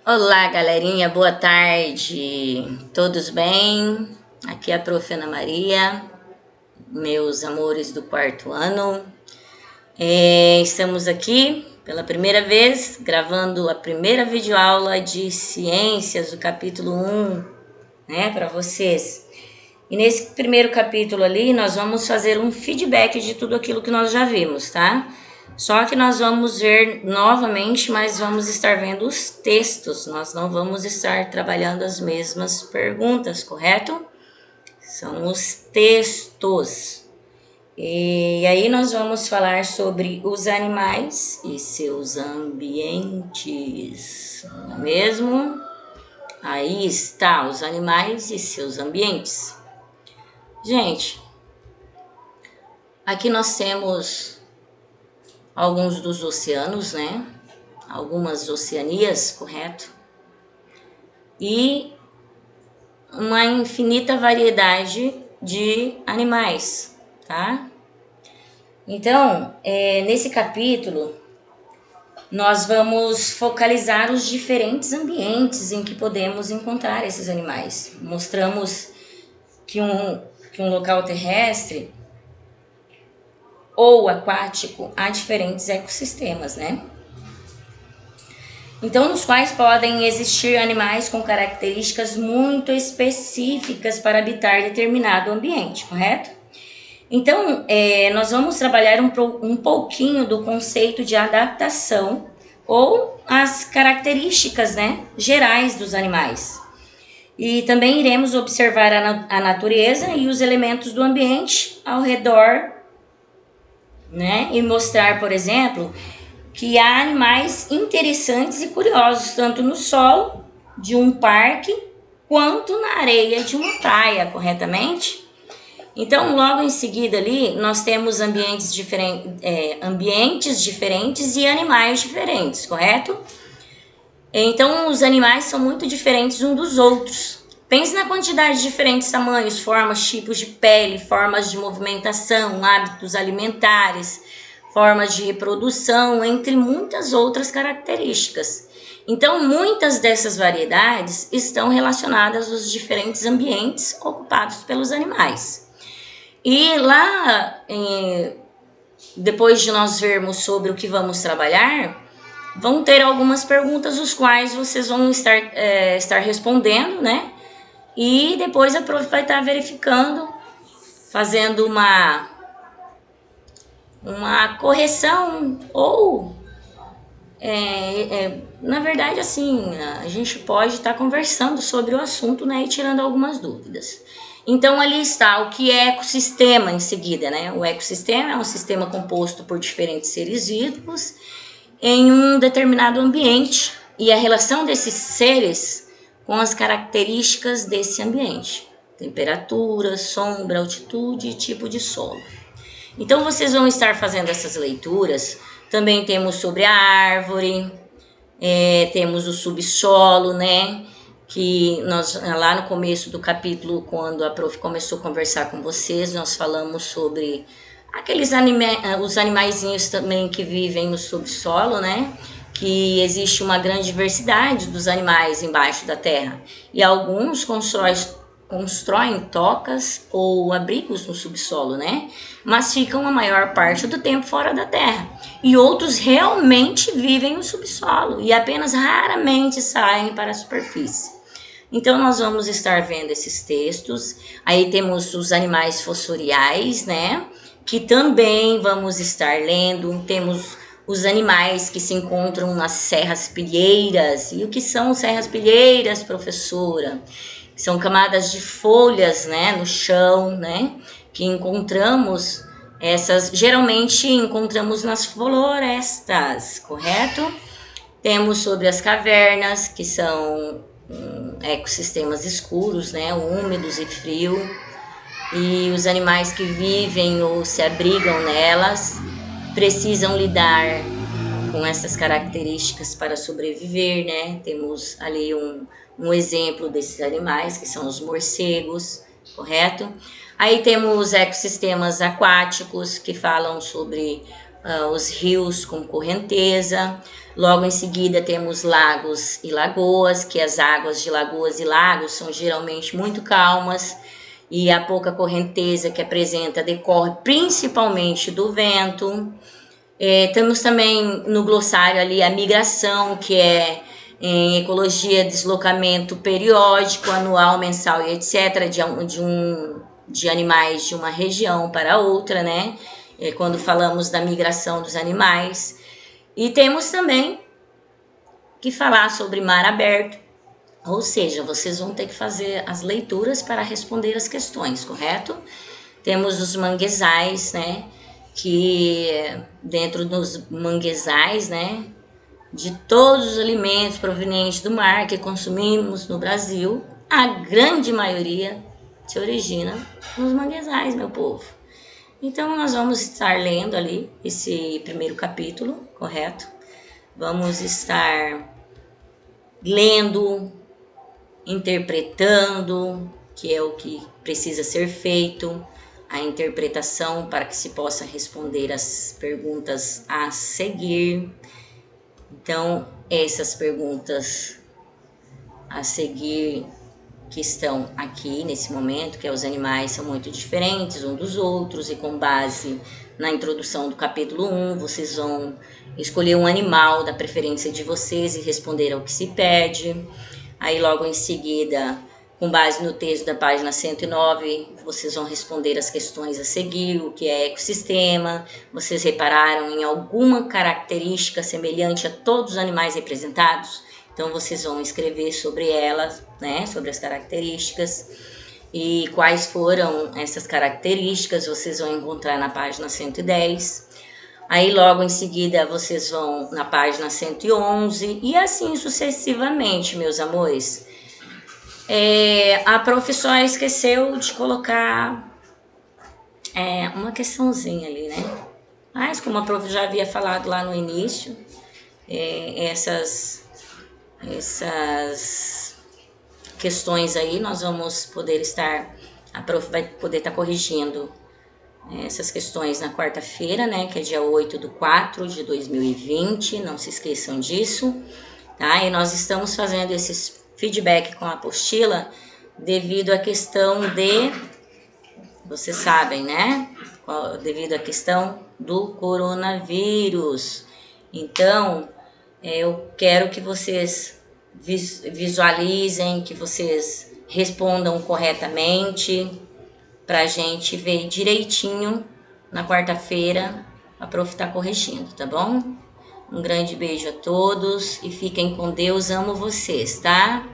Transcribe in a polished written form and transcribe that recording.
Olá, galerinha, boa tarde. Todos bem? Aqui é a Prof. Ana Maria, meus amores do quarto ano. Estamos aqui pela primeira vez gravando a primeira videoaula de ciências do capítulo 1, né, para vocês. E nesse primeiro capítulo ali, nós vamos fazer um feedback de tudo aquilo que nós já vimos, tá? Só que nós vamos ver novamente, mas vamos estar vendo os textos. Nós não vamos estar trabalhando as mesmas perguntas, correto? São os textos. E aí nós vamos falar sobre os animais e seus ambientes, não é mesmo? Aí está, os animais e seus ambientes. Gente, aqui nós temos alguns dos oceanos, né? Algumas oceanias, correto? E uma infinita variedade de animais, tá? Então, nesse capítulo, nós vamos focalizar os diferentes ambientes em que podemos encontrar esses animais. Mostramos que um local terrestre ou aquático, há diferentes ecossistemas, né? Então, nos quais podem existir animais com características muito específicas para habitar determinado ambiente, correto? Então, nós vamos trabalhar um pouquinho do conceito de adaptação ou as características, né, gerais dos animais. E também iremos observar a natureza e os elementos do ambiente ao redor, né? E mostrar, por exemplo, que há animais interessantes e curiosos, tanto no solo de um parque, quanto na areia de uma praia, corretamente? Então, logo em seguida ali, nós temos ambientes diferentes e animais diferentes, correto? Então, os animais são muito diferentes uns dos outros. Pense na quantidade de diferentes tamanhos, formas, tipos de pele, formas de movimentação, hábitos alimentares, formas de reprodução, entre muitas outras características. Então, muitas dessas variedades estão relacionadas aos diferentes ambientes ocupados pelos animais. E lá, depois de nós vermos sobre o que vamos trabalhar, vão ter algumas perguntas, os quais vocês vão estar respondendo, né? E depois a prof vai estar verificando, fazendo uma correção ou, na verdade, assim, a gente pode estar conversando sobre o assunto, né? E tirando algumas dúvidas. Então, ali está o que é ecossistema em seguida, né? O ecossistema é um sistema composto por diferentes seres vivos em um determinado ambiente e a relação desses seres com as características desse ambiente, temperatura, sombra, altitude e tipo de solo. Então, vocês vão estar fazendo essas leituras. Também temos sobre a árvore, temos o subsolo, né? Que nós, lá no começo do capítulo, quando a prof começou a conversar com vocês, nós falamos sobre os animaizinhos também que vivem no subsolo, né? Que existe uma grande diversidade dos animais embaixo da terra. E alguns constroem tocas ou abrigos no subsolo, né? Mas ficam a maior parte do tempo fora da terra. E outros realmente vivem no subsolo e apenas raramente saem para a superfície. Então, nós vamos estar vendo esses textos. Aí temos os animais fossoriais, né? Que também vamos estar lendo. Temos os animais que se encontram nas serraspilheiras. E o que são serraspilheiras, professora? São camadas de folhas, né, no chão, né, que encontramos, geralmente encontramos nas florestas, correto? Temos sobre as cavernas, que são ecossistemas escuros, né, úmidos e frios, e os animais que vivem ou se abrigam nelas precisam lidar com essas características para sobreviver, né? Temos ali um exemplo desses animais, que são os morcegos, correto? Aí temos ecossistemas aquáticos, que falam sobre os rios com correnteza. Logo em seguida temos lagos e lagoas, que as águas de lagoas e lagos são geralmente muito calmas e a pouca correnteza que apresenta decorre principalmente do vento. Temos também no glossário ali a migração, que é em ecologia, deslocamento periódico, anual, mensal e etc. de animais de uma região para outra, né? Quando falamos da migração dos animais. E temos também que falar sobre mar aberto, ou seja, vocês vão ter que fazer as leituras para responder as questões, correto? Temos os manguezais, né? Que dentro dos manguezais, né? De todos os alimentos provenientes do mar que consumimos no Brasil, a grande maioria se origina nos manguezais, meu povo. Então, nós vamos estar lendo ali esse primeiro capítulo, correto? Vamos estar lendo, interpretando, que é o que precisa ser feito, a interpretação para que se possa responder as perguntas a seguir. Então, essas perguntas a seguir que estão aqui nesse momento, que os animais são muito diferentes uns dos outros, e com base na introdução do capítulo 1, vocês vão escolher um animal da preferência de vocês e responder ao que se pede. Aí logo em seguida, com base no texto da página 109, vocês vão responder as questões a seguir, o que é ecossistema, vocês repararam em alguma característica semelhante a todos os animais representados? Então, vocês vão escrever sobre elas, né, sobre as características e quais foram essas características, vocês vão encontrar na página 110. Aí, logo em seguida, vocês vão na página 111 e assim sucessivamente, meus amores. A prof só esqueceu de colocar uma questãozinha ali, né? Mas, como a prof já havia falado lá no início, essas questões aí nós vamos poder estar, a prof vai poder estar corrigindo essas questões na quarta-feira, né, que é dia 8/4/2020, não se esqueçam disso, tá? E nós estamos fazendo esses feedback com a apostila devido à questão vocês sabem, né, devido à questão do coronavírus. Então, eu quero que vocês visualizem, que vocês respondam corretamente, para a gente ver direitinho na quarta-feira. A prof está corrigindo, tá bom? Um grande beijo a todos e fiquem com Deus, amo vocês, tá?